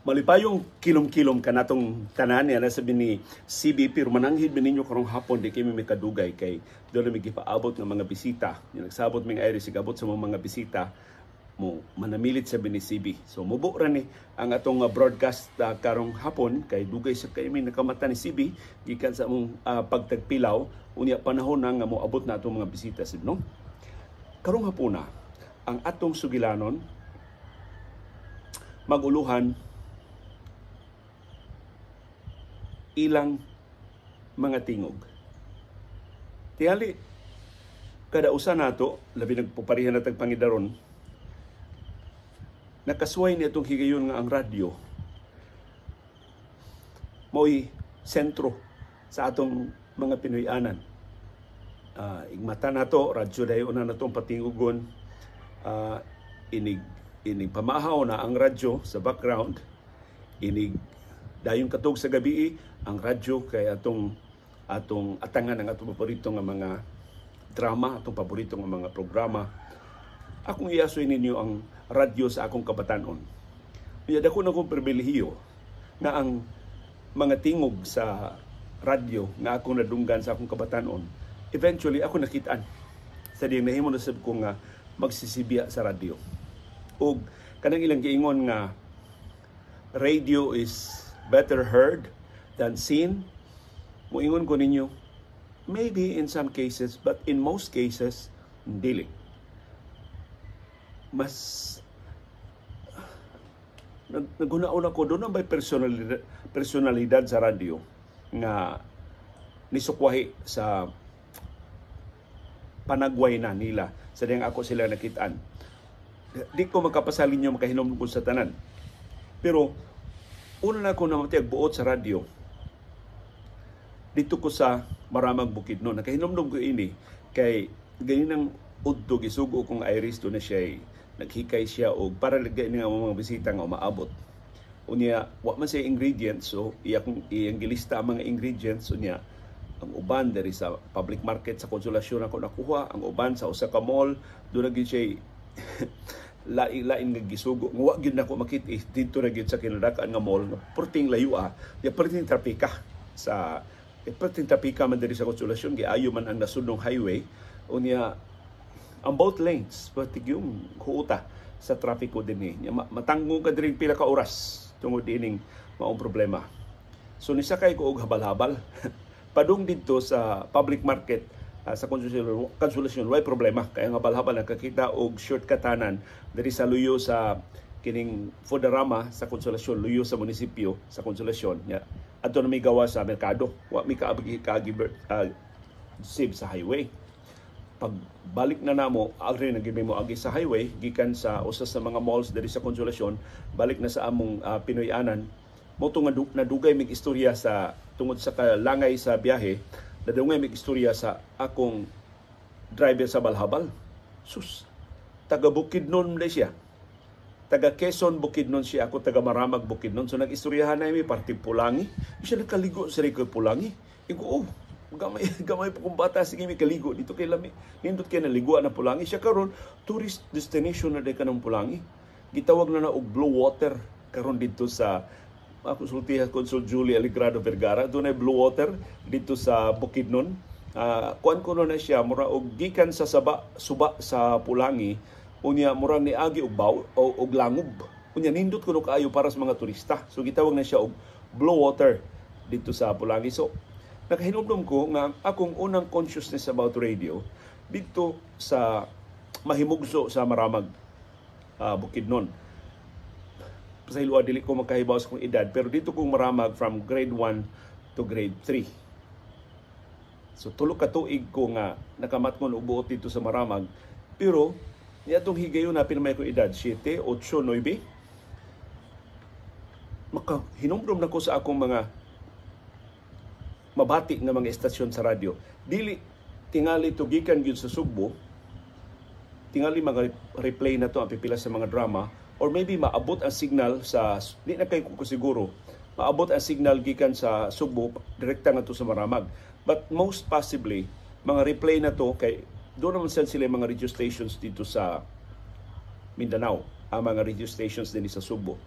Malipayong kilom-kilom ka natong tanan niya na sabi ni CB, pero mananghid ninyo karong hapon di kami may kadugay kay doon na may gipaabot ng mga bisita. Yung nagsabot mga Irish, sigabot sa mga bisita mo manamilit sabi ni CB. So mubo ra ni ang atong broadcast karong hapon kay dugay sa kay may nakamata ni CB gikan sa among pagtagpilaw unya panahon nga moabot na atong mga bisita sib no. Karong hapon na ang atong sugilanon maguluhan ilang mga tingog. Tiyali, kada usa nato, labi nagpuparihan natang Pangidaron, nakasway niya itong higayon nga ang radyo, mo'y sentro sa atong mga Pinoyanan. Igmata nato, radyo dayo na natong patingugon, inig pamahaw na ang radyo sa background, inig dayong katog sa gabi ang radyo kay atong atangan ang atong paborito nga mga drama, atong paborito nga mga programa. Akong iasoy ninyo ang radyo sa akong kabatanon. Kaya dako na kong pribilehiyo na ang mga tingog sa radyo nga akong nadunggan sa akong kabatanon, eventually ako nakitaan sa diyang nahimo na sab ko nga magsisibya sa radyo. O kanang ilang giingon nga radio is better heard than seen. Muingon ko ninyo, maybe in some cases, but in most cases, dili. Mas naguna-una ko doon ang may personalidad sa radyo nga nisukwahi sa panagway na nila sa diyang ako sila nakitaan. Di ko magkapasalin nyo makahinom ko sa tanan. Pero una na ako namatay buot sa radyo dito ko sa Maramag Bukidnon. Nakahinomdom ko ini kay ganinang udto gisugo kong Irish doon na siya naghikay siya o para lagay nga mga bisita nga umaabot. Unya wa man say ingredients, so iyang gilista ang mga ingredients unya ang uban dari sa public market sa Konsolasyon ako nakuha, ang uban sa usa ka mall doon na siya lain nga gisugo wa gyud nako makita dito na gyud sa kinadakan nga mall nga perting layua ya perting trapika sa perting trapika man diri sa Konsolasyon giayo man ang nasudnong highway unya ang both lanes perting yung huuta sa trapiko dinhi matanggo ka diri pila ka oras tungod ining maong problema. So nisakay ko og habal-habal padung dito sa public market sa Konsolasyon, way problema. Kaya nga balhabal nakakita og shortcutanan diri sa luyo sa kining Foodorama sa Konsolasyon, luyo sa munisipyo sa Konsolasyon. Adto na may gawa sa merkado. Wa mi kaagi save sa highway. Pagbalik na namo, agri nagimi mo agi sa highway gikan sa usa sa mga malls diri sa Konsolasyon, balik na sa among Pinoyanan. Mo nga nadugay mig istorya sa tungod sa kalangay sa biyahe. Nadungay may istorya sa akong driver sa Balhabal. Sus, taga Bukidnon na siya. Taga Quezon Bukidnon siya, ako taga Maramag Bukidnon. So nag-istoryahan na may party Pulangi. Siya nakaligo sa Rico Pulangi. Iko, gamay po kong bata, sige may kaligo. Dito kay Lami, nindot kayo naliguan na Pulangi. Siya karon tourist destination na day ka ng Pulangi. Gitawag na og Blue Water karon dito sa konsultihan Consul Julie Aligrado Vergara. Doon ay Blue Water dito sa Bukidnon. Kuan ko na siya, mura og gikan sa suba sa Pulangi, unya mura ni agi og baw og langob. Unya nindot kuno kaayo para sa mga turista. So gitawag na siya og Blue Water dito sa Pulangi. So nakahinumdum ko nga akong unang consciousness about radio dito sa mahimugso sa Maramag Bukidnon. Sa ilua dili ko makahibaw sa kong edad, pero dito kong Maramag from grade 1 to grade 3. So tulo ka tuig ko nga nakamat ko ubuot dito sa Maramag, pero niadtong higayon na pinamay ko edad 7, 8, 9. Makahinumdum na ko sa akong mga mabati nga mga estasyon sa radyo. Dili tingali to gikan gyud sa Sugbo, tingali mga replay na to ang pipila sa mga drama. Or maybe maabot ang signal sa, di na kayo ko siguro, maabot ang signal gikan sa Sugbo, direkta nga to sa Maramag. But most possibly, mga replay na to, kay doon naman sila mga radio stations dito sa Mindanao, ang mga radio stations din sa Sugbo.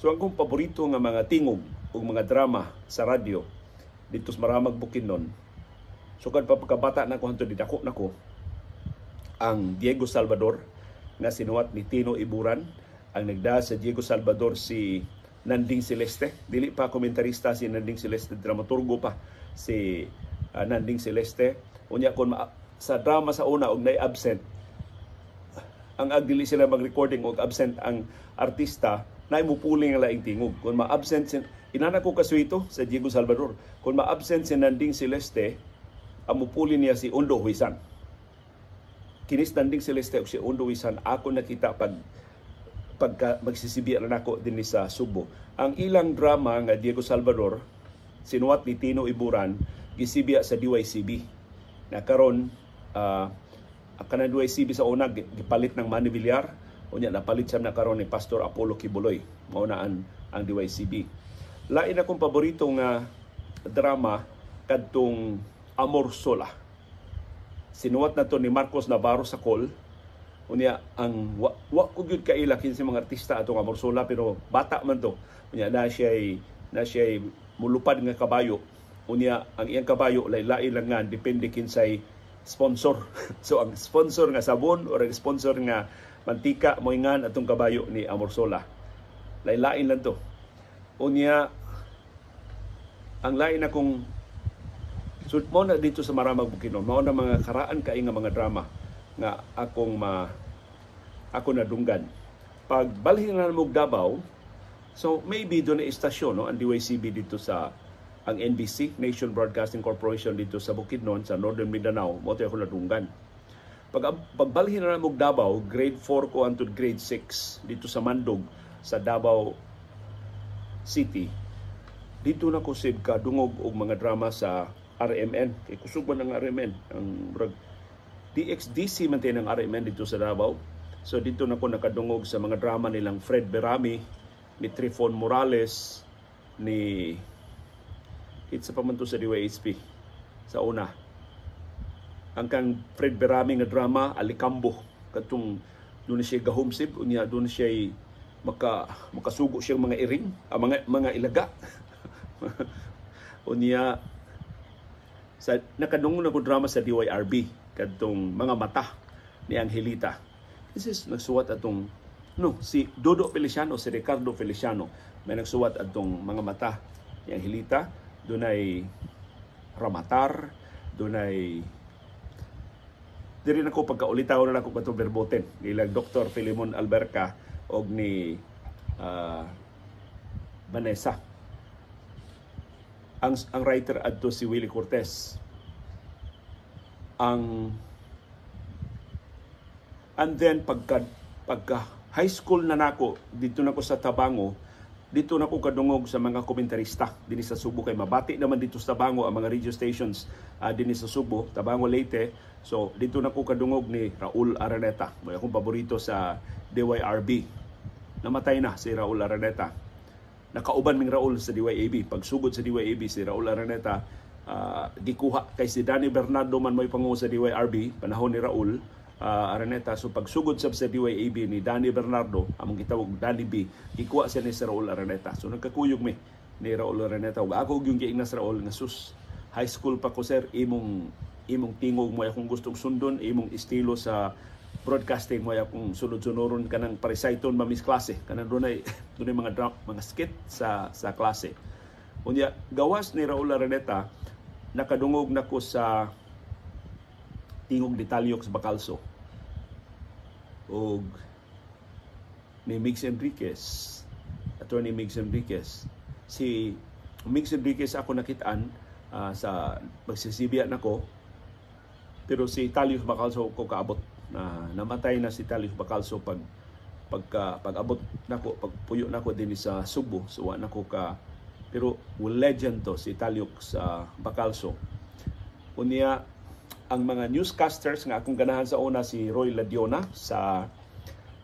So ang kong paborito nga mga tingog o mga drama sa radyo dito sa Maramag Bukidnon, sukad pa pagkabata na ko hantod didako nako, ang Diego Salvador na sinuwat ni Tino Iburan. Ang nagda sa Diego Salvador si Nanding Celeste. Dili pa komentarista si Nanding Celeste, dramaturgo pa si Nanding Celeste. Unya kon sa drama sa una og nay absent, ang agdili sila mag-recording og absent ang artista, na imupuling ang laing tingog. Kung ma-absent inana ko kasuito sa Diego Salvador, kung ma-absent si Nanding Celeste, ang mupuli niya si Ondo Huisan. Kinis Nanding Celeste o si Ondo Huisan, ako nakita pagka magsisibiya na nako din sa Subo. Ang ilang drama nga Diego Salvador, sinuwat ni Tino Iburan, gisibiya sa DYCB. Na karon kanang DYCB sa una gipalit ng Manny Villar, unya napalit siya na karon ni Pastor Apollo Kibuloy. Mao na ang DYCB. Lain akong paborito nga drama kadtong Amor Sola. Sinuwat na to ni Marcos Navarro sa Col. Unya ang wa ko gyud kaila kinsa mga artista atong Amor Sola, pero bata man to. Unya na siya mulupad nga kabayo. Unya ang iyang kabayo lain-lain lang nga, depende kinsay sponsor. So ang sponsor nga sabon o ang sponsor nga mantika moingan atong kabayo ni Amor Sola. Lain-lain lang to. Unya ang lain akong mo na dito sa Maramag Bukidnon, mao na mga karaan kay nga mga drama nga ako nadunggan. Pag balhin na mo Davao, so maybe doon na istasyon, no, ang DYCB dito sa ang NBC, Nation Broadcasting Corporation dito sa Bukidnon, sa Northern Mindanao, mo ako nadunggan. Pagbalhin na mo Davao, grade 4 ko until grade 6 dito sa Mandog sa Davao City. Dito na ko sib ka dungog og mga drama sa RMN. Kay kusog man ang RMN. Ang DXDC man tayo ng RMN dito sa Davao. So dito na ko nakadungog sa mga drama nilang Fred Berami, ni Trifon Morales, ni kitsa pa man to sa DYHP sa una. Ang kang Fred Berami nga drama, Alicambo. Katong doon siya gahomsib, unya doon siya makasugo siyang mga iring, mga ilaga. Unya sa nakadungog na ko drama sa DYRB kadtong Mga Mata ni Angelita. This is nagsuwat atong si Dodo Feliciano, si Ricardo Feliciano may nagsuwat atong Mga Mata ni Angelita. Dunay Ramatar, dunay diri na ko pagkaulitaw na ako katong berboten nilang Dr. Filimon Alberca og ni Vanessa. Ang writer adto si Willie Cortez. And then pagka high school na nako, dito nako sa Tabango, dito nako kadungog sa mga komentarista dinhi sa Subo, kay mabati naman dito sa Tabango ang mga radio stations dinhi sa Subo, Tabango, Leyte. So dito nako kadungog ni Raul Araneta, may akong paborito sa DYRB. Namatay na si Raul Araneta. Nakauban ming Raul sa DYAB. Pagsugod sa DYAB si Raul Araneta, gikuha kay si Danny Bernardo man may panguho sa DYRB panahon ni Raul Araneta. So pagsugod sa DYAB ni Danny Bernardo, among gitawag Danny B, gikuha siya ni si Raul Araneta. So nagkakuyog mi ni Raul Araneta. Ako yung giingnas Raul nga sus, high school pa ko sir, imong tingog mo akong gustong sundon, imong estilo sa broadcasting mo akong sunod-sunuron kanang parisayton mamis klase, kanang dunay mga skit sa klase. Unya gawas ni Raul Araneta, nakadungog nako sa tingog detalyok sa Bacalso og ni Migs Enriquez, attorney Migs Enriquez. Si Migs Enriquez ako nakitaan sa magsisibya nako, pero si Talios Bacalso ko kaabot. Namatay na si Talios Bacalso pag-abot nako, pagpuyo nako din sa Subo. So nako pero legend to si Talios Bacalso. Unya ang mga newscasters nga akong ganahan sa una, si Roy Ladiona sa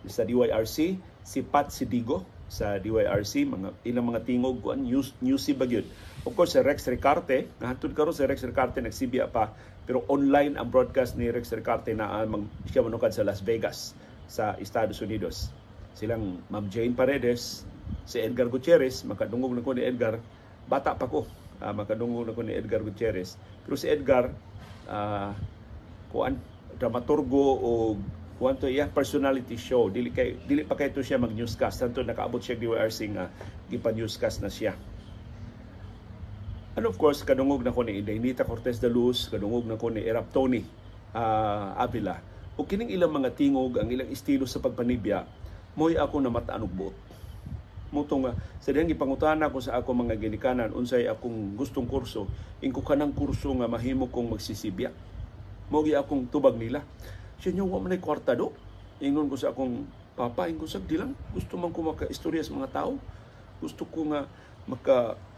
DYRC, si Pat Sidigo sa DYRC, ilang mga tingog kuan newsy bagyod. Of course, si Rex Ricarte, nahantud karon si Rex Ricarte nagsibya pa, pero online ang broadcast ni Rex Ricarte na siya manukad sa Las Vegas sa Estados Unidos. Silang Ma'am Jane Paredes, Si Edgar Gutierrez, makadungog na ko ni Edgar, bata pa ko, makadungog na ko ni Edgar Gutierrez. Pero si Edgar, dramaturgo o kuan to iya personality show, dili pa kay to siya mag newscast, tanto nakaabot siya DYRC nga gipa newscast na siya. And of course, kadungog na ko ni Indaynita Cortez de Luz, kadungog na ko ni Erap Tony Avila. O kining ilang mga tingog, ang ilang estilo sa pagpanibya, mo'y ako na mataanog buot. Muto nga, sa dihang ipangutana ko sa ako mga ginikanan, unsay akong gustong kurso, ingko kanang kurso nga mahimo kong magsisibya. Mogi akong tubag nila. Siya niyo, wa man ay kwarta do. Ingon ko sa akong papa, ingon ko sa dilang, gusto man ko maka-istorya sa mga tao. Gusto ko nga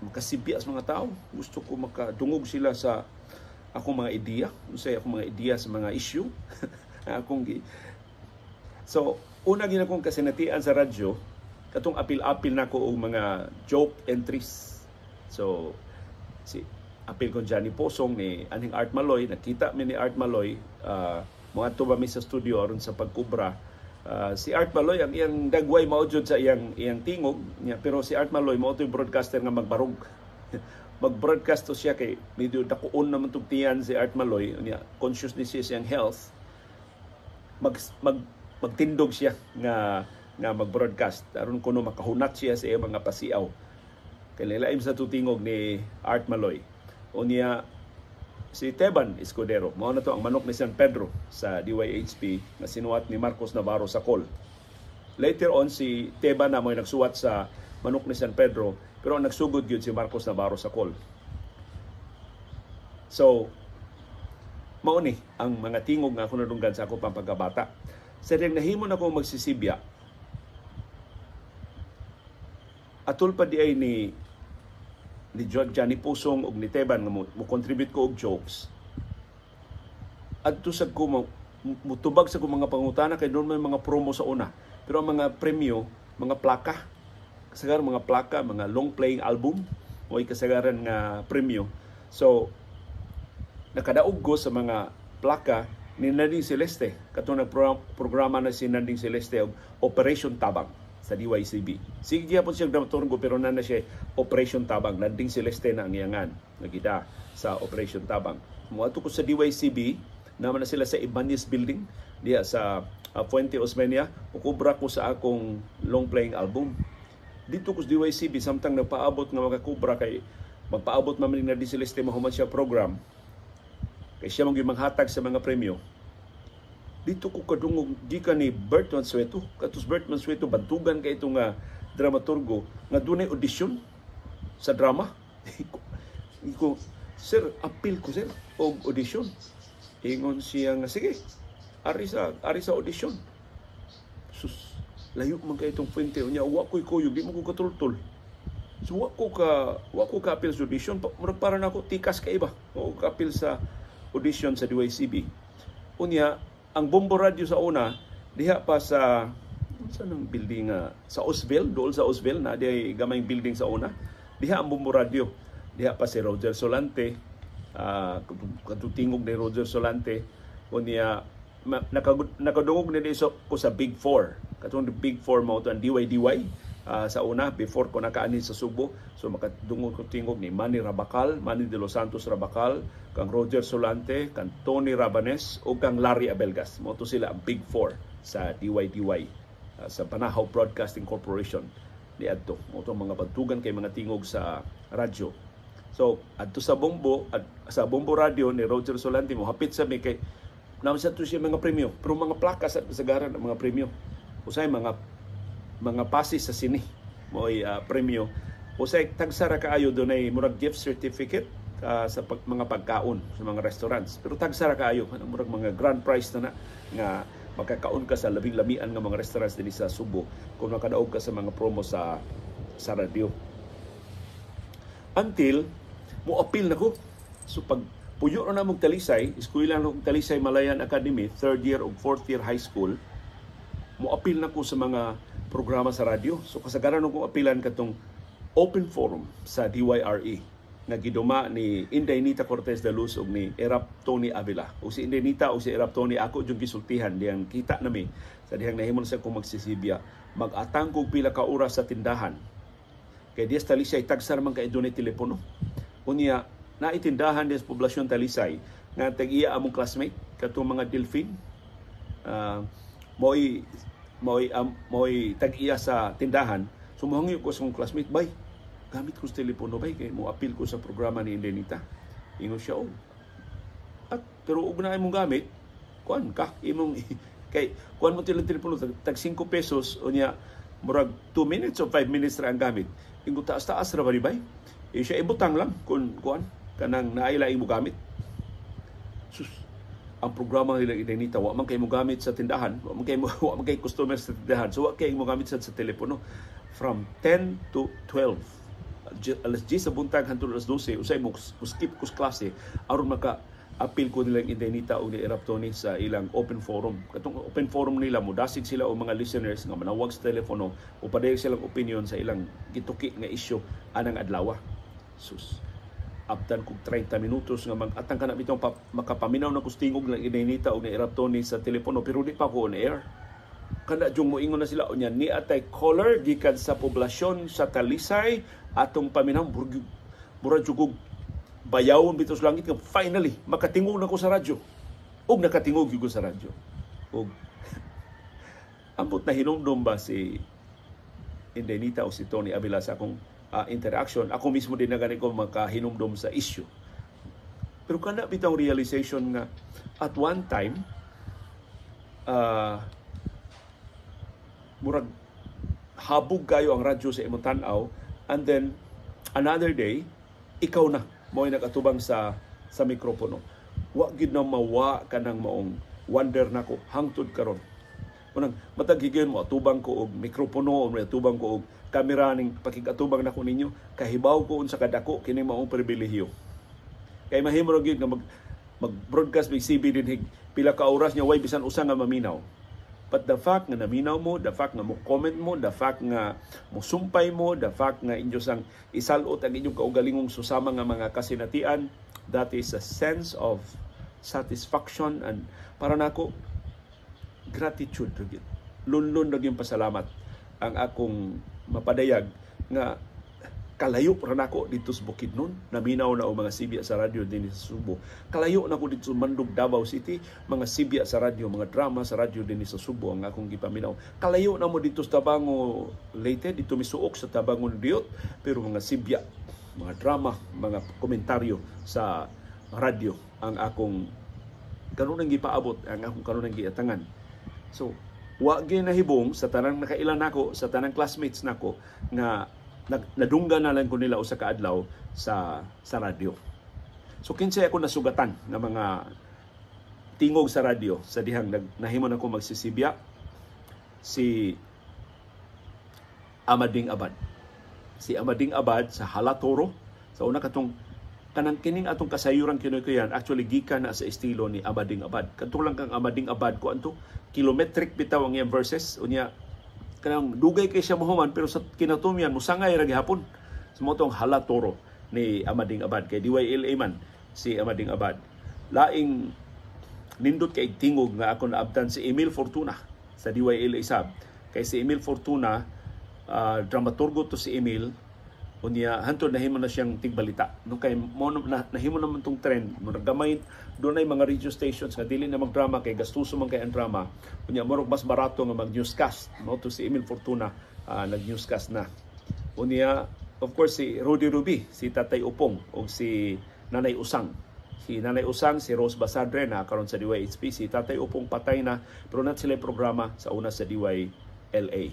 makasibya sa mga tao. Gusto ko makadungog sila sa akong mga ideya. Unsay akong mga ideya sa mga issue. So, una gina kong kasinatian sa radyo, katong apil-apil na ko og mga joke entries. So, apil ko Johnny Posong ni aning Art Maloy, nakita mi ni Art Maloy, mga tuba mi sa studio aron sa pagkubra. Si Art Maloy, ang iyang dagway maudjod sa iyang tingog niya, pero si Art Maloy mao toy broadcaster nga magbarog. Mag-broadcast to siya kay medyo dakuon naman tug tiyan si Art Maloy, niya conscious ni siya siyang health. Magtindog siya nga mag-broadcast aron kuno makahunat siya sa iyang mga pasiaw. Kay lain sa tutingog ni Art Maloy. Unya si Teban Escudero, mao na to ang manok ni San Pedro sa DYHP na sinuwat ni Marcos Navarro sa call. Later on si Teban na mo'y nagsuwat sa manok ni San Pedro, pero ang nagsugod gyud si Marcos Navarro sa call. So mao ni ang mga tingog nga ako nadunggan sa ako pang pagkabata. Sa diyang nahimo na ko magsisibya, atol pa di ay ni Johnny Pusong ug ni Teban nga mo contribute ko og jokes. Adto sa ko mutubag sa ko mga pangutana kay doon may mga promo sa una. Pero ang mga premyo, mga plaka, kasagaran mga plaka, mga long playing album o kasagaran nga premyo. So nakadaog ko sa mga plaka ni Nanding Celeste. Katong nagprograma na si Nanding Celeste og Operation Tabang sa DYCB. Sige po siyang dramaturgo pero na siya Operation Tabang. Nanding Celeste na ang iyangan. Nagita sa Operation Tabang. Muadto ko sa DYCB, naman na sila sa Ibanez Building, diya sa Fuente Osmeña. Ukubra ko sa akong long playing album. Dito ko sa DYCB, samtang nagpaabot nga makakubra kay magpaabot mamin na Nanding Celeste mahuman siya program. Kay siya mong manghatag sa mga premyo. Dito ko kadungog di ka ni Bert Mansueto. Katus Bert Mansueto, bantugan kay itong dramaturgo nga dunay audition sa drama. Iko, sir, appeal ko sir, o audition. Ingon siya nga, sige, ari sa audition. Sus, layo man kay itong Fuente. Unya, wa ko'y kuyog, di mo ko katultul. So, wa ko ka-appeal sa audition. Para na ako, tikas ka iba. O ka-appeal sa audition sa DYCB. Unya, ang Bombo Radio sa una, diha pa sa ng building sa Osville, dool sa Osville, na diha gamayng building sa una. Diha ang Bombo Radio. Diha pa si Roger Solante, katutingog ni Roger Solante. Unya, nakadungog na ko sa Big Four. Katong Big Four mo ito ang DYDY. Sa una, before ko nakaani sa Subo. So makadungog ko tingog ni Manny Rabacal, Manny de los Santos Rabacal, kang Roger Solante, kang Tony Rabanes, o kang Larry Abelgas. Moto sila ang Big Four sa DYDY, sa Banahaw Broadcasting Corporation. Di adto. Moto mga bantugan kay mga tingog sa radyo. So, adto sa Bombo Radio ni Roger Solante, mo hapit sa mi kay naman sa to siya mga premyo. Pero mga plakas at kasagaran ng mga premyo. Usay mga pasis sa sini mo'y premyo. Usay tagsara kaayo doon ay murag gift certificate sa mga pagkaon sa mga restaurants. Pero tagsara kaayo, murag mga grand prize na nga makakaon ka sa labing-lamian nga mga restaurants din sa Subo kung makadaog ka sa mga promo sa radio. Until mo appeal na ko. So pag puyo na mong Talisay, eskwela ng Talisay Malayan Academy, 3rd year o 4th year high school, mo appeal na ko sa mga programa sa radyo. So kasagaran kong apilan katong open forum sa DYRE nga giduma ni Indaynita Cortez de Luz ug ni Erap Tony Avila. O si Indaynita o si Erap Tony ako yung gisultihan diyang kita nami sa dihang nahimon sa kong magsisibya mag-atang kog pila ka oras sa tindahan. Kay dias Talisay tagsar man kay dunay telepono. Unya naitindahan des poblasyon Talisay nga tag-iya among classmate katong mga Delfin. Moy tag-iya sa tindahan. Sumuhangyo ko sa akong classmate, bay, gamit ko sa telepono bay kay mo apil ko sa programa ni Indenita. Ingon siya, at pero ug na imong gamit, kuan ka imong kay kuan mo telepono tag 5 pesos unya murag 2 minutes o 5 minutes ra ang gamit. Ingon taas-taas ra ba ni bay? Siya ibutang lang kun kuan kanang naailaing mo gamit. Sus, ang programa nila Indenita wa man kay mo gamit sa tindahan, wa man kay customer sa tindahan, so wa kay mo gamit sa telepono. From 10 to 12 alas 10 sa buntag hangtod alas 12 usay mo skip kus klase aron maka apil ko nilang Indenita o ni Eraptoni sa ilang open forum. Katong open forum nila mo dasig sila o mga listeners nga manawag sa telepono o padayag silang opinion sa ilang gituki nga isyu anang adlaw. Sus, abtan kog 30 minutos nga mag-atang kana bitong makapaminaw na kustingog ng Indenita o ni Eraptoni sa telepono pero di pa ko on air. Kana jung moingon na sila unya ni atay caller gikan sa poblasyon sa Talisay atong paminaw mura jugog bayawon bitos langit nga finally makatingog na ko sa radyo. Og nakatingog gyud ko sa radyo. Og ambot na hinumdum ba si Indenita o si Tony Avila sa akong interaction. Ako mismo din na gani ko makahinumdum sa issue. Pero kana bitang realization nga at one time murag habog kayo ang radyo sa imong tan-aw and then another day ikaw na mo nagatubang sa mikropono. Wa gid na mawa kanang maong wonder nako hangtod karon. Unang matag higyon mo atubang ko og mikropono o atubang ko og kamera ning pakigatubang nako ninyo kahibaw ko unsa kadako kini maong pribilehiyo. Kay mahimo ra gyud nga mag-broadcast big CB din pila ka oras nya way bisan usa nga maminaw. But the fact nga naminaw mo, the fact nga mo comment mo, the fact nga mo sumpay mo, the fact nga inyo sang isalot ang inyong kaugalingong susama nga mga kasinatian, that is a sense of satisfaction and para nako gratitude. Lunlun na yung pasalamat ang akong mapadayag nga kalayo ra nako dito sa Bukidnon, naminaw na o mga sibya sa radyo din sa Subo. Kalayo na ko dito sa Mandug, Davao City, mga sibya sa radyo, mga drama sa radyo din sa Subo ang akong gipaminaw. Kalayo na mo dito sa Tabango Leyte, dito misuok sa Tabango Diot, pero mga sibya, mga drama, mga komentaryo sa radyo ang akong kanunang gipaabot, ang akong kanunang giatangan. So, wa ginahibong sa tanang nakailan nako, sa tanang classmates nako nga nadungga na lang ko nila usa ka adlaw sa radyo. So kinsay ako nasugatan ng mga tingog sa radyo sa dihang nahimo na ko magsisibya si Amading Abad. Si Amading Abad sa Halatoro sa una katong kanang kining atong kasayuran kinukuyan actually gikan na sa estilo ni Amading Abad. Katulang kang Amading Abad ko anto kilometric bitaw ang iyang verses unya kanang dugay kay siya mohuman pero sa kinatumian musangay ra gihapon sa motong Halatoro ni Amading Abad kay DYLA man si Amading Abad. Laing nindot kay tingog nga ako naabtan si Emil Fortuna sa DYLA sab kay si Emil Fortuna dramaturgo to si Emil unya hantod nahimo na siyang tigbalita no kay mo nahimo naman tong trend mo gamay dunay mga radio stations nga dili na magdrama kay gastuso man kay ang drama unya morog mas barato nga mag-newscast no to si Emil Fortuna nag-newscast na unya of course si Rudy Ruby, si Tatay Upong o si Nanay Usang. Si Nanay Usang, si Rose Basadre na karon sa DYHP, si Tatay Upong patay na pero not sila programa sa una sa DYLA.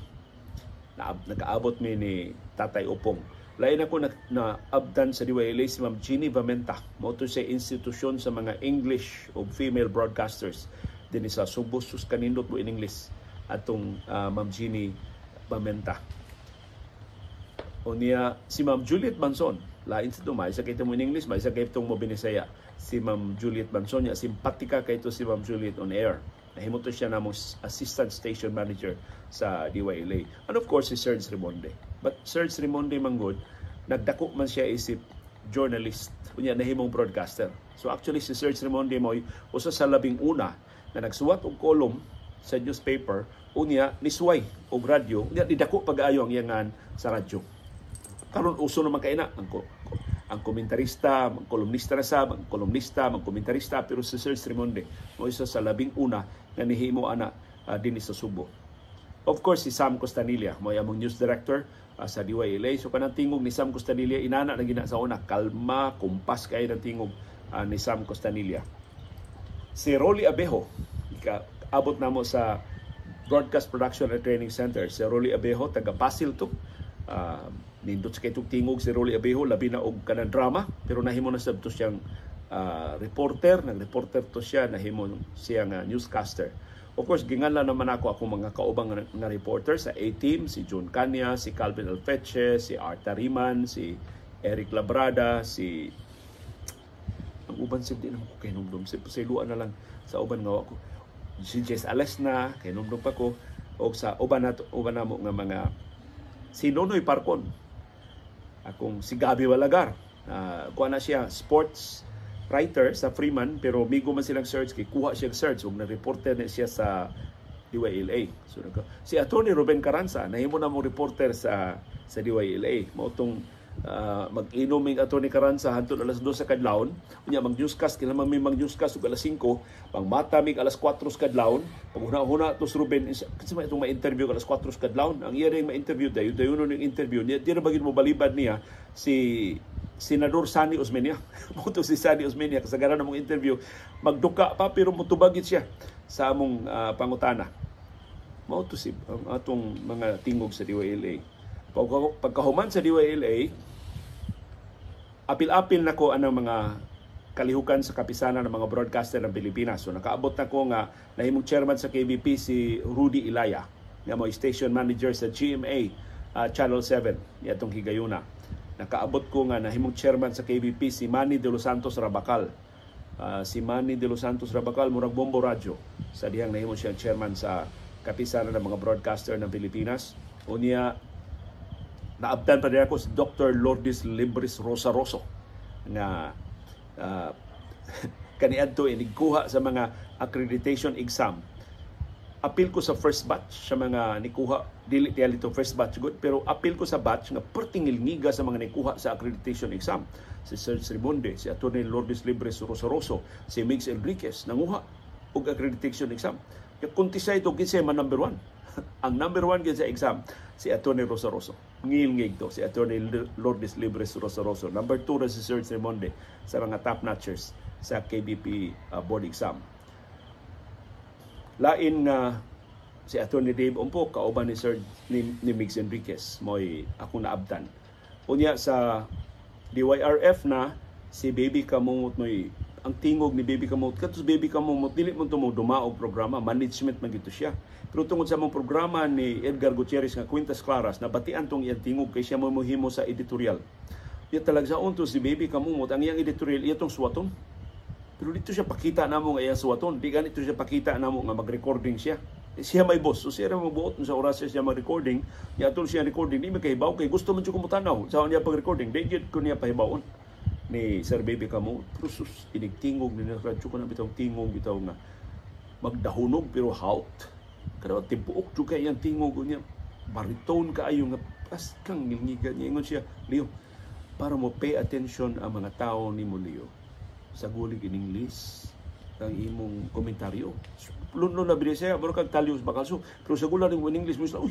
Nag-aabot mi ni Tatay Upong. Lain ako na abdan sa DYLA si Ma'am Jeannie Bamenta. Moto sa institusyon sa mga English o female broadcasters din sa Subo, sus kanindot mo in English atong Ma'am Jeannie Bamenta. O niya si Ma'am Juliet Banson. Lain sa ito, may isa kayo mo in English, may isa kayo itong mo binisaya. Si Ma'am Juliet Banson, niya simpatika kayo ito si Ma'am Juliet on air. Nahimo to siya na mong assistant station manager sa DYLA. And of course, si Serge Rimonde. But Serge Rimonde manggod, nagdako man siya isip journalist. Kunya nahimong broadcaster. So actually si Serge Rimonde mo usa sa labing una na nagsuwat og kolum sa newspaper, unya nisway og radyo, unya didako pag-aayo ang iyangan sa radyo. Karon uso naman kay na ang komentarista, ang kolumnista na sa, ang kolumnista, ang komentarista, pero si Sir Trimonde mo isa sa labing una nga nihimo ana din sa Subo. Of course, si Sam Costanilla, mo among news director sa DYLA. So kanang tingog ni Sam Costanilla, inana na gina sa una, kalma, kumpas kay ng tingog ni Sam Costanilla. Si Rolly Abejo, abot na mo sa Broadcast Production and Training Center. Si Rolly Abejo, taga Pasil to. Nindot sa kitong tingog si Rolly Abejo, labi na og kanang drama, pero nahimo na sabto siyang reporter, nag-reporter to siya, nahimo siyang newscaster. Of course, ginganlan naman ako mga kaubang na reporter sa A-Team, si John Cania, si Calvin Alfeche, si Arta Riman, si Eric Labrada, si ang uban sib din ako kay numdum si luan na lang sa uban nga ako. Si Jess Alesna, kay numdum pa ko, o sa uban na mo nga mga si Nonoy Parcon, akong si Gabi Walagar, kuha na siya sports writer sa Freeman, pero migo man silang search kay kuha siya search ug na-reporter na siya sa DYLA. So si Attorney Ruben Carranza nahimo na mo reporter sa DYLA. Mao tong mag-inom ng Attorney Carranza hantod alas 2 sa kadlawon. Unya mag-newscast kila may mag-newscast ug alas 5, pang matamig alas 4 sa kadlawon. Pag huna to si Ruben kasi may itong ma-interview alas 4 sa kadlawon. Ang iya ring ma-interview dayon ng interview niya. Di na bagid mo balibad niya si Senador Sani Osmeña. Moto si Sani Osmeña kasagaran ng mong interview, magduka pa pero motubagit siya sa among pangutana. Mao to si atong mga tingog sa DYLA. Pagkahuman sa DYLA, apil-apil na ko anang mga kalihukan sa kapisanan ng mga broadcaster ng Pilipinas. So nakaabot na ko nga nahimong chairman sa KBP si Rudy Ilaya, nga mo station manager sa GMA Channel 7 niatong higayuna. Nakaabot ko nga nahimong chairman sa KBP si Manny de los Santos Rabacal. Si Manny de los Santos Rabacal murag Bombo Radio. Sa dihang nahimong siyang chairman sa kapisanan ng mga broadcaster ng Pilipinas. Unya naabtan pa din ako si Dr. Lourdes Libres Rosaroso nga kaniadto inigkuha sa mga accreditation exam. Apil ko sa first batch sa mga nikuha, dili tiyali to first batch good, pero apil ko sa batch nga pertingil ngiga sa mga nikuha sa accreditation exam. Si Sir Trimonde, si Atty. Lourdes Libres Rosaroso, si Mix Enriquez nanguha og accreditation exam. Kuntisay ito kinsay man number 1. Ang number 1 sa exam si Atty. Rosaroso. Ngil-ngig to si Atty. Lourdes Libres Rosaroso. Number 2 si Sir Trimonde sa mga top notchers sa KBP board exam. Lain nga si Atty. Dave Umpo, kauban ni Sir ni Mix Enriquez, mo'y ako naabtan. Unya sa DYRF na si Baby Kamumot, mo'y ang tingog ni Baby Kamumot, katos Baby Kamumot, dili mo ito mo dumaog programa, management man gito siya. Pero tungod sa mong programa ni Edgar Gutierrez nga Quintas Claras, nabatian tong iyang tingog kay siya mo muhimo sa editorial. Iya talaga sa unto si Baby Kamumot, ang iyang editorial, iya tong suwaton. Pero dito siya pakita namo nga iyang suwaton. Di ganito siya pakita namo nga mag-recording siya. Siya may boss. So siya magbuot sa oras siya mag-recording. Yatol siya recording. Di may kahibaw. Kay gusto man siya kumutanaw. Sa niya pag-recording. Di ko niya pahibawon. Ni Sir Baby Kamumot. Pero sus, inigtingog. Radyo ko na bitang tingog. Bitaw nga magdahunog pero haut. Kada timpuok juga iyang tingog niya. Baritone kaayo nga pas kang nilngigan niya. Ingon siya, Leo, para mo pay attention ang mga tao ni mo, Leo. Sa gulig in English ang imong komentaryo. Luno na bili siya, pero kag talyos bakal so. Pero sa gulang in English mo sila, uy,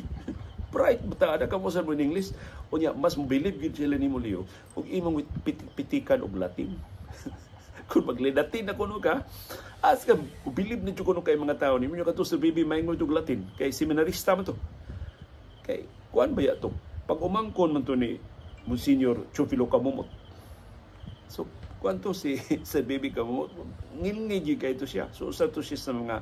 bright, bata ada ka mo sa in English. O niya, mas mobilib yun sila ni mo, Leo. Kung imong pitikan og Latin. Kung maglidatin na kuno ka, as ka, mobilib na kuno kay mga tao. Nimo ka to sa baby maingon og Latin. Kay seminarista man to. Kay, kuan ba ya to? Pag umangkon man to ni Monsignor Chofilo Kamumot. So, kwanto si sa Baby Kamumot, ngilngigi kayo siya. So, usa to siya sa mga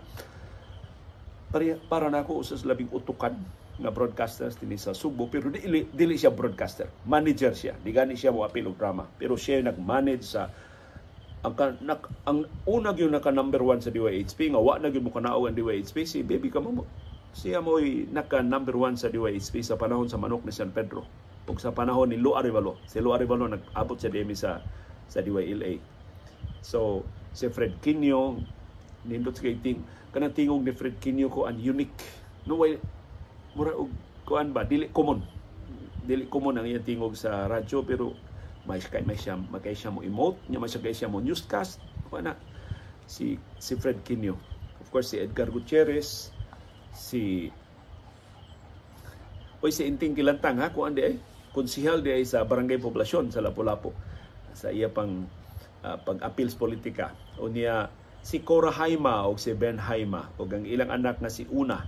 para na ako usas labing utukan na broadcasters din sa Subo, pero dili siya broadcaster. Manager siya. Di gani siya mo apil og drama. Pero siya nag-manage sa ang unag yung naka number 1 sa DYHP, nga wa na gyud mo kanaog ang DYHP, si Baby Kamumot. Siya mo'y naka number 1 sa DYHP sa panahon sa manok ni San Pedro. O sa panahon ni Lu Arevalo. Si Lu Arevalo nag-abot sa DMI sa DYLA. So, si Fred Quino, nindot sa kay kanang tingog ni Fred Quino ko an unique. No way mura og kuan ba dili common ang iyang tingog sa radyo, pero may siya mo emote nya, may siya mo newscast na si Fred Quino. Of course si Edgar Gutierrez, si Inting Kilantang ha, kuan di ay konsehal di ay sa Barangay Poblasyon sa Lapu-Lapu sa iya pang pag-appeals politika. O niya si Cora Haima o si Ben Haima o ang ilang anak na si Una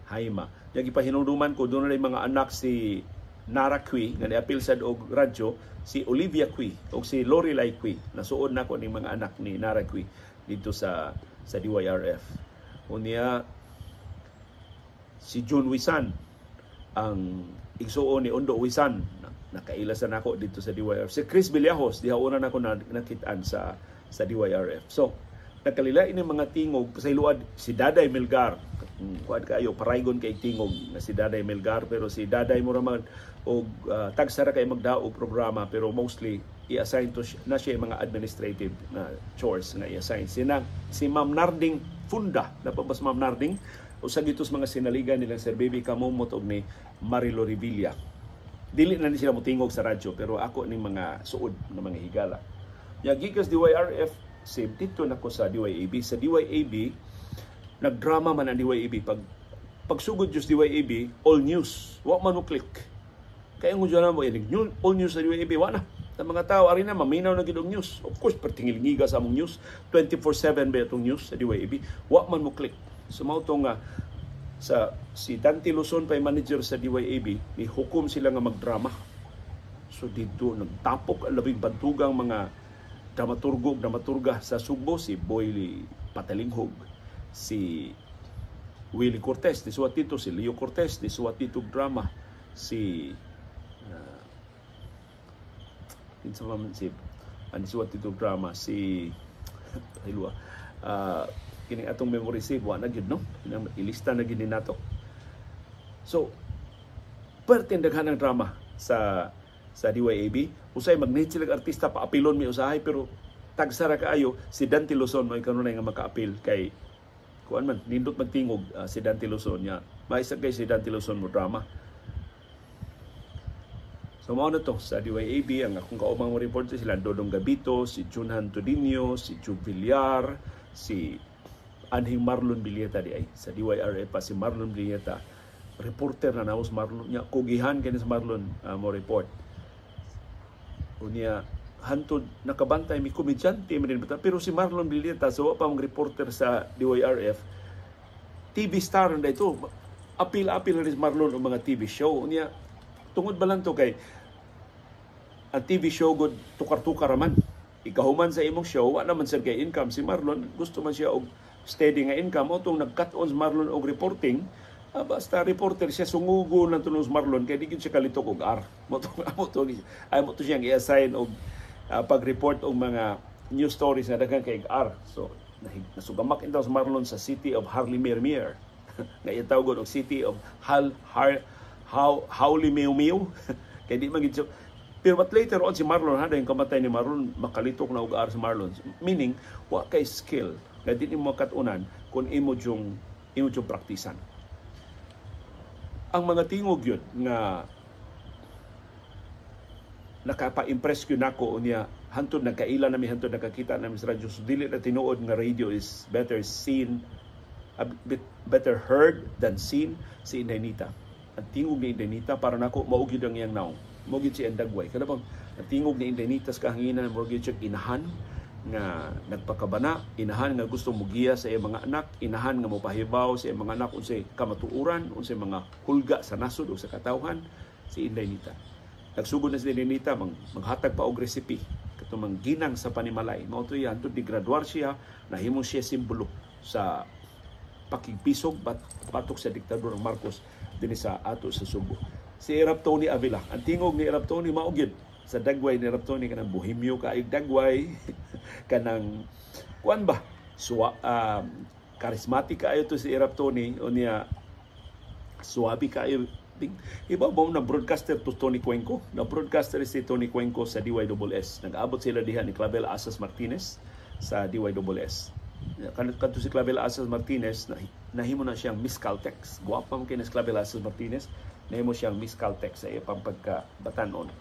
Haima. Yung ipahinungduman ko, doon na mga anak si Nara Cui, nga ni-appeal sa og radyo, si Olivia Cui o si Lorelai Cui. Nasuod na ko ni mga anak ni Nara Cui dito sa DYRF. O niya si June Wisan, ang igsuon ni Ondo Wisan, nakailasan ako dito sa DYRF. Si Chris Villajos, dihauna na ako nakitaan sa DYRF. So, nakalilain ng mga tingog sa iluad si Daday Melgar. Kuan kayo paraygon kay tingog na si Daday Melgar, pero si Daday mo raman og tagsara kay magdaog programa, pero mostly i-assign to na siya mga administrative na chores nga i-assign. Si Ma'am Narding Funda, napabas Ma'am Narding usa gitos mga sinaligan nilang Sir Baby Kamumot og ni Marilo Revilla. Dili na ni sila motingog sa radyo, pero ako ning mga suod na mga higala. Ya gikas DYRF same dito na ko sa DYAB. Sa DYAB, nagdrama man ang DYAB. Pag sugod just DYAB, all news. Wa man mo click. Kaya mo dyan na mo, all news sa DYAB, wa na. Sa mga tao, ari na, maminaw na gidong news. Of course, pertingil-ngiga sa among news. 24/7 ba itong news sa DYAB? Wa man mo click. So, mautong nga, si Dante Luzon pa yung manager sa DYAB, ni hukom sila nga magdrama. So, dito, nagtapok ang labing bantugang mga dramaturga sa Subo, si Boy Patalinghog, si Willie Cortez, di suwat dito, si Leo Cortez, di suwat dito drama, si suwat dito drama, si kini atong memory save, wa na gyud no? Ilista na gyud nato. So, pertindahan ng drama sa DYAB. Usay mag-need sila artista paapilon mi usahay, pero tagsara kaayo si Dante Luzon may kanunay nga maka-appeal kay kuan man nindot magtingog si Dante Luzon niya. Maisa kay si Dante Luzon mo drama. So mao na to sa DYAB ang akong kaumang mo report sila Dodong Gabito, si Junhan Todinio, si Jub Villar, si Anhing Marlon Bilieta di ay sa DYRF pa si Marlon Bilieta, reporter na naos Marlon niya kugihan kani sa Marlon mo report. Unya hantod nakabantay mi komedyante man din bata, pero si Marlon Bilieta so pa mang reporter sa DYRF TV star na ito, apil rin si Marlon o mga TV show. Unya tungod ba lang to kay ang TV show god tukar-tukar man, ikahuman sa imong show wa naman sir kay income. Si Marlon gusto man siya og steady nga income, o tong nag-cut-on si Marlon og reporting. Basta reporter siya, sungugo ng tunog Marlon, kaya di siya kalitok og R. Mo to siyang i-assign og pag-report og mga news stories na daghang kay R. So, nasugamak ito sa Marlon sa City of Harlimermier. Na itawag og City of Haulimew. Kaya di magiging. Pero but later on si Marlon, hada yung kamatay ni Marlon, makalitok na og R sa Marlon. Meaning, wa kay skill na di mo katunan kung imo yung praktisan. Ang mga tingog yun nga nakapa-impress ko nako unya hantod nagkaila nami, hantod nakakita nami sa radyo. So dili na tinuod nga radio is better seen, a bit better heard than seen. Si Indaynita, ang tingog ni Indaynita para nako mao gyud ang iyang naong, mao gyud si Andagway. Kada bang ang tingog ni Indaynita sa kahanginan mao gyud siya inahan nga nagpakabana, inahan nga gusto mugiya sa iyang mga anak, inahan nga mopahibaw sa iyang mga anak unsay kamatuuran, unsay mga hulga sa nasod o sa katawhan. Si Indaynita nagsugod na si Indaynita maghatag pa og recipe katong ginang sa panimalay. Mao to yan, di graduar siya, nahimo siya simbolo sa pakigpisog patok sa diktador ng Marcos dinhi sa ato sa Subo. Si Erap Tony Avila, ang tingog ni Erap Tony mao gyud sa Dagway ni Erap Tony, kanang bohemyo kaayog Dagway, kanang kuan ba charismatic kaayo to si Erap Tony, o niya suwabi kaayo. Iba ba na broadcaster to Tony Cuenco, na broadcaster si Tony Cuenco sa DYSS. Nag-abot sila diha ni Clavel Asas Martinez sa DYSS. Kanto si Clavel Asas Martinez, nahimo na siyang Miss Caltex. Guwapa mo kay Clavel Asas Martinez, nahimo siyang Miss Caltex sa iyang pagkabatanon.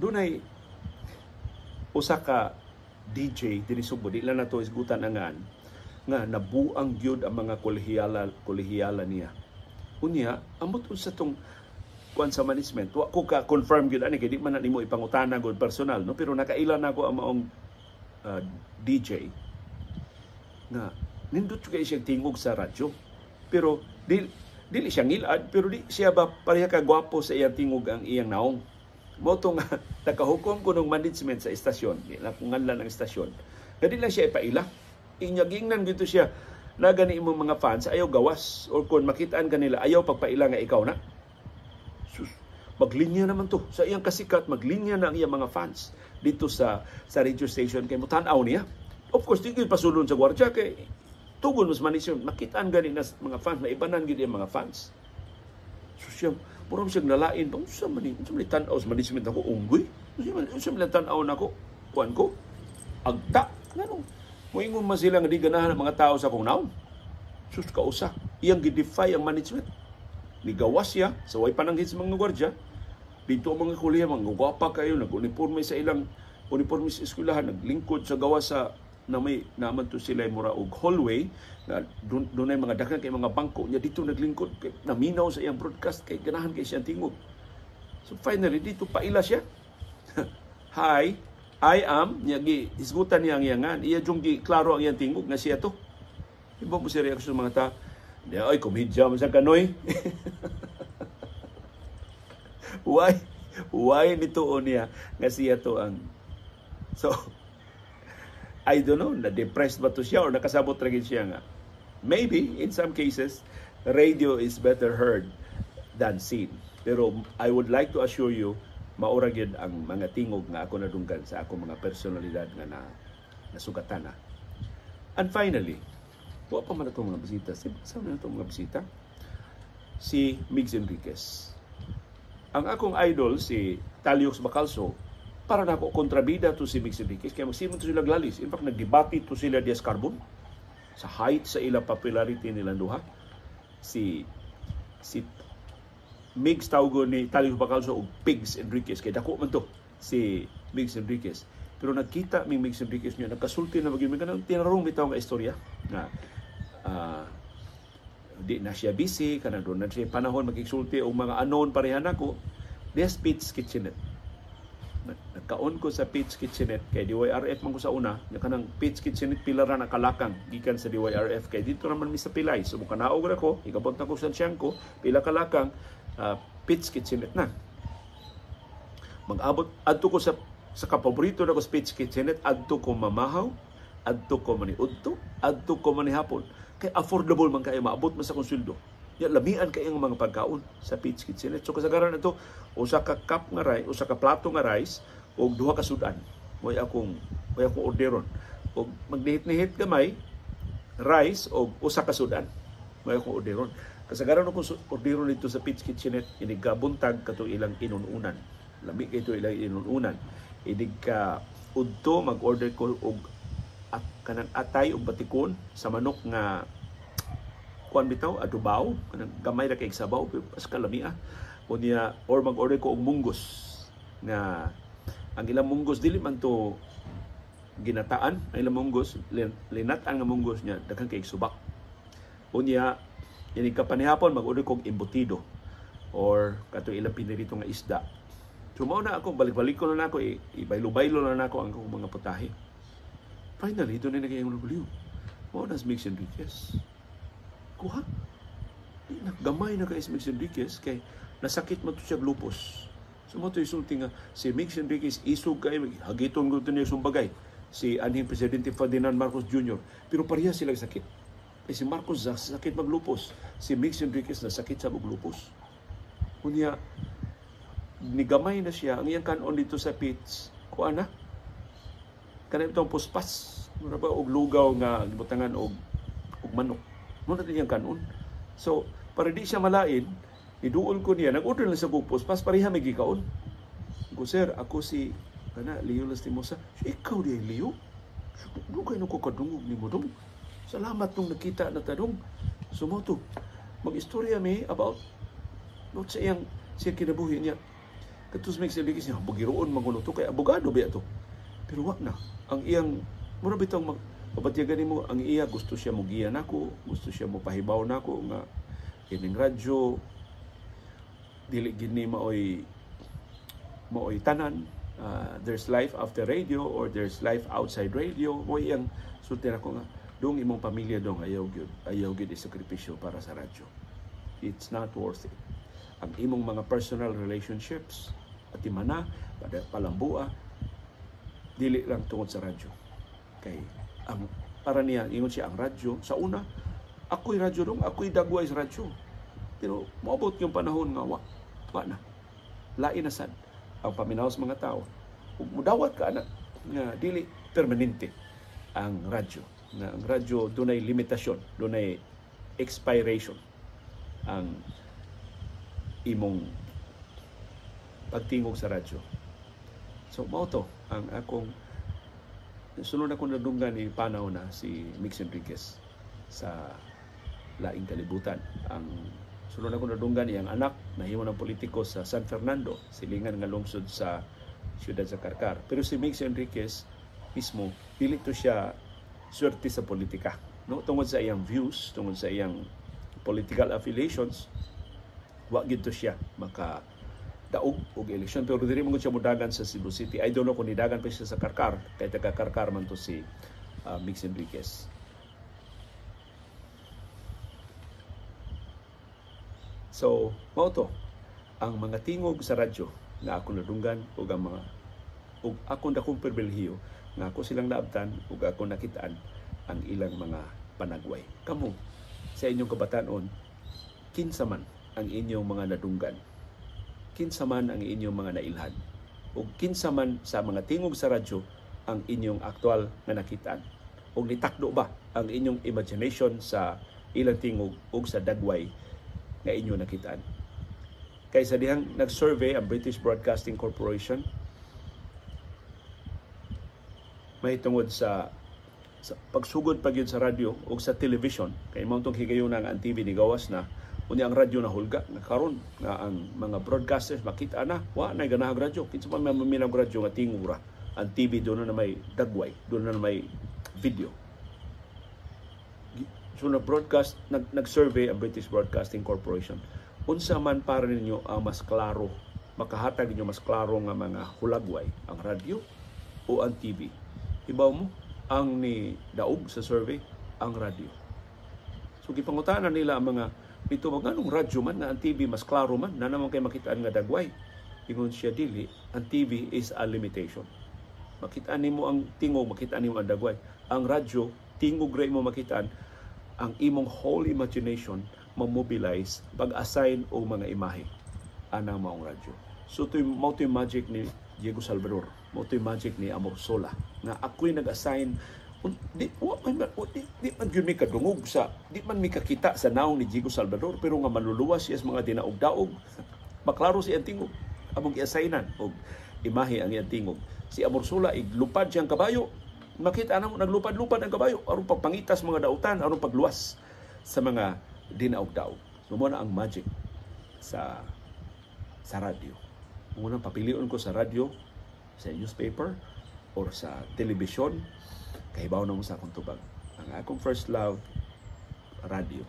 Dunay usa ka DJ diri Subo, di lang nato isgutan nga nabuang gyud ang mga kolehiyala niya. Unya, amot sa tong kuan sa management, wa ko ka confirm gyud ani kay di man na nimo ipangutana gud personal, no, pero nakailan nako ang maong DJ nga nindot kay siya tingog sa radyo, pero dili siya ngilad, pero di siya ba pareha ka gwapo sa iyang tingog ang iyang naong. Mo to nga nakahukom ko ng management sa istasyon, nakunganlan ang istasyon, nga di lang siya ipaila. Inyagingnan gito siya na gani imong mga fans ayaw gawas, or kung makitaan kanila ayaw pagpaila nga ikaw na. Sus, maglinya naman to sa iyang kasikat, maglinya na ang iyang mga fans dito sa radio station kay mutanaw niya. Of course, di gyud pasulon sa gwardiya kay tugon mas manisyon, makitaan gani na mga fans, maibanan gyud ang mga fans. Sus, siya murang siyang nalain, unsa man ni tan-aw sa management ako unggoy. Unsa man tan-aw nako kuan ko agta ngano. Moingon man sila nga di ganahan ang mga tao sa akong naon. Sus, kausa iyang gidefy ang management. Nigawas siya sa way pananghid sa mga gwardiya. Dito ang mga kuliya, mga gwapa kayo, nag-uniforme sa ilang uniforme sa eskwelahan, naglingkod sa gawas sa na may naman to sila mura og hallway na doon ay mga daghan kay mga bangko niya dito naglingkod kay naminaw sa iyang broadcast kay ganahan kay siyang tingog. So finally dito paila siya. Hi, I am niya gi isgutan niya ang iyangan. Iya jung gi klaro ang iyang tingog nga siya to. Iba mo si reaksyon mga ta. Ay komedya man sa kanoy. Why nito niya nga siya to ang so I don't know, na-depressed ba to siya or nakasabot rin siya nga. Maybe, in some cases, radio is better heard than seen. Pero I would like to assure you, maura gyud ang mga tingog nga ako nadunggan sa ako mga personalidad nga nasugatan na. And finally, wa pa man itong mga bisita. Saan na itong mga bisita? Si Migs Enriquez. Ang akong idol, si Taliox Bacalso, para na ako kontrabida to si Migs Enriquez, kaya magsimon to sila glalis. In fact, nagdebate to sila Diaz Carbon sa height sa ilang popularity nilang duha. Si Migs tawgo ni Taliox Bacalso o Pigs Enriquez, kaya dako man to si Migs Enriquez. Pero nagkita mi Migs Enriquez niya, nagkasulti na maging kanang tinarong bitaw nga istorya na di na siya busy, kanang doon na siya panahon magigsulti o mga unknown parehan ako. There's Pete's Kitchenette. Nagkaon ko sa Pete's Kitchenette kay DYRF man ko sa una, nga kanang Pete's Kitchenette pilaran na kalakang gikan sa DYRF kay dito naman mi sa Pilay. So mukanaog ra ko, ikapunta ko sa Tiangco, pila kalakang Pete's Kitchenette na. Mag-abot adto ko sa kapaborito na ko sa Pete's Kitchenette, adto ko mamahaw, adto ko maniudto, adto ko manihapon. Kay affordable man kayo, maabot man sa konsuldo. Lamian kayo ang mga pagkaon sa Pete's Kitchenette. So kasagaran ito, usa ka cup nga rice, usa ka plato nga rice, o duha ka sudan. May akong orderon. O magnihit-nihit gamay, rice, o usa ka sudan. May akong orderon. Kasagaran akong orderon dito sa Pete's Kitchenette, inigabuntag kato ilang inununan. Lami kayo ilang inununan. Inig ka udto, mag-order ko og kanang atay o batikon sa manok nga kuan bitaw adubaw, kanang gamay ra kay sabaw pas kalamia o niya, or mag-order ko og munggos nga ang ilang munggos dili man to ginataan, ang ilang munggos linat-an nga munggos niya daghang kay subak. O niya ini kapanihapon mag-order ko og embutido or kato ilang pinirito nga isda. So mao na ako balik-balik ko na ako ibaylo-baylo na ako ang mga putahe. Finally ito na nagayang luliw. Mao na Migs Enriquez. Kuha. Gamay na kay Migs Enriquez kay nasakit mo to siya lupus. So mo to isulti nga si Migs Enriquez isog kay hagiton ko to niya sumbagay si anhing Presidente Ferdinand Marcos Jr. Pero pareha sila sakit. Si Marcos sakit maglupus, si Migs Enriquez na sakit sa maglupus. Kunya nigamay na siya ang iyang kanon dito sa Pete's. Kuha na. Kanang itong puspas. Mura ba og lugaw nga gibutangan og manok. Muna din yung kanon. So, para di siya malain, iduol ko niya, nag-order lang sa gupos, pas pareha may gikaon. Ko, sir, ako si Leo Lastimosa. Ikaw di Leo? Dugay nung ko kadungog ni mo dong. Salamat nung nakita na tadong. Sumoto. Mag-istorya mi about not sa iyang siya kinabuhi niya. Katus may siligis niya, bugiroon mangulo to, kay abogado ba ito? Pero wak na. Ang iyang, muna bitang mapatyagan mo, ang iya gusto siya mo giyan ako, gusto siya mo pahibaw na ako, nga ining radyo, dili gini maoy tanan. There's life after radio or there's life outside radio. Mo iyang sulti ako nga, dong imong pamilya dong ayaw gyud isakripisyo para sa radyo. It's not worth it. Ang imong mga personal relationships at imana, palambua, dili lang tungod sa radyo. Kay ang para niya ingon siya ang radyo sa una, ako'y radyo dong, ako'y dagway sa radyo. Pero moabot yung panahon nga wa na. Lain na sad ang paminaw sa mga tao. Ug mudawat ka na nga dili permanente ang radyo. Nga ang radyo dunay limitasyon, dunay expiration ang imong pagtingog sa radyo. So mao to ang akong sunod ako nadunggan ni panaw na si Mix Enriquez sa laing kalibutan. Ang sunod ako nadunggan niyang anak nahimo ng politiko sa San Fernando, silingan nga lungsod sa siyudad sa Karkar. Pero si Mix Enriquez mismo dili to siya swerte sa politika, no, tungod sa iyang views, tungod sa iyang political affiliations. Wa gid to siya maka daog og eleksyon, pero diri mo siya mudagan sa Cebu City. I don't know kung nidagan pa siya sa Karkar, kay taga Karkar man to si Mix Enriquez. So mao to ang mga tingog sa radyo nga ako nadunggan ug ang mga ug akong dakong pribilehiyo nga ako silang naabtan ug ako nakitaan ang ilang mga panagway. Kamo sa inyong kabatanon, kinsa man ang inyong mga nadunggan, kinsa man ang inyong mga nailhan, o kinsa man sa mga tingog sa radyo ang inyong aktual na nakitaan, o nitakdo ba ang inyong imagination sa ilang tingog o sa dagway nga inyong nakitaan. Kaysa dihang nag-survey ang British Broadcasting Corporation may tungod sa pagsugod pa gyud sa radyo o sa television, kay mao tong higayon nga ang TV ni gawas na. Unya ang radyo na hulga nga karon nga ang mga broadcasters makita na wa na ganahag radyo, kinsa man maminag radyo nga tingog ra. Ang TV doon na may dagway, doon na may video. So nag-broadcast, nag-survey ang British Broadcasting Corporation. Unsa man para ninyo ang mas klaro, makahatag ninyo mas klaro nga mga hulagway, ang radyo o ang TV? Ibaw mo, ang ni daog sa survey, ang radyo. So gipangutanan nila ang mga dito maganong radyo man na ang TV mas klaro man na naman kay makitaan nga dagway. Ingon siya dili, ang TV is a limitation. Makitaan nimo ang tingog, makitaan nimo ang dagway. Ang radyo, tingog ra mo makitaan, ang imong whole imagination ma-mobilize pag-assign o mga imahe anang maong radyo. So mao to magic ni Diego Salvador, mao to magic ni Amor Sola nga ako'y nag-assign. Di man yun may kadungog sa, di man may kakita sa naong ni Diego Salvador, pero nga maluluwas siya sa mga dinaog-daog. Maklaro si tingog, among i-assignan o imahe ang iyang tingog. Si Amor Sola, iglupad siyang kabayo, makita na mo, naglupad-lupad ang kabayo, aron pagpangitas mga dautan, aron pagluwas sa mga dinaog-daog. So muna ang magic sa radyo. Muna papilion ko sa radyo, sa newspaper, or sa telebisyon, kahibaw na mo sa akong tubag. Ang akong first love, radio.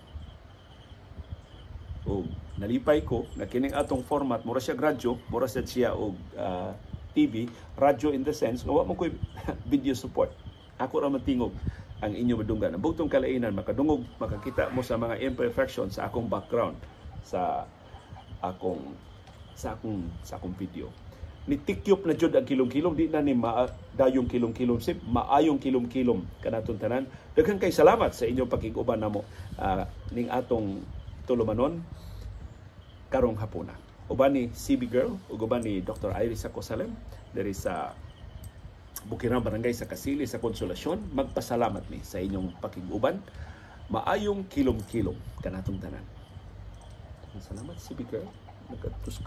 O nalipay ko na kining atong format, mura siya radyo, mura siya og TV, radyo in the sense, nga wa mo ko'y video support. Ako ra matingog ang inyo madunggan. Ang bugtong kalainan, makadungog, makakita mo sa mga imperfections sa akong background, sa akong video. Ni tikyop na jud ang kilom-kilom, di na ni dayong kilom-kilom sip, maayong kilom-kilom kanatong tanan. Daghang kay salamat sa inyong pakig-uban namo ning atong tulumanon karong hapuna. Uban ni CB Girl, ug uban ni Dr. Iris Acosalem diri sa Bukirang Barangay sa Kasili sa Konsolasyon. Magpasalamat ni sa inyong pakig-uban. Maayong kilom-kilom kanatong tanan. Salamat CB Girl. Nagatuskag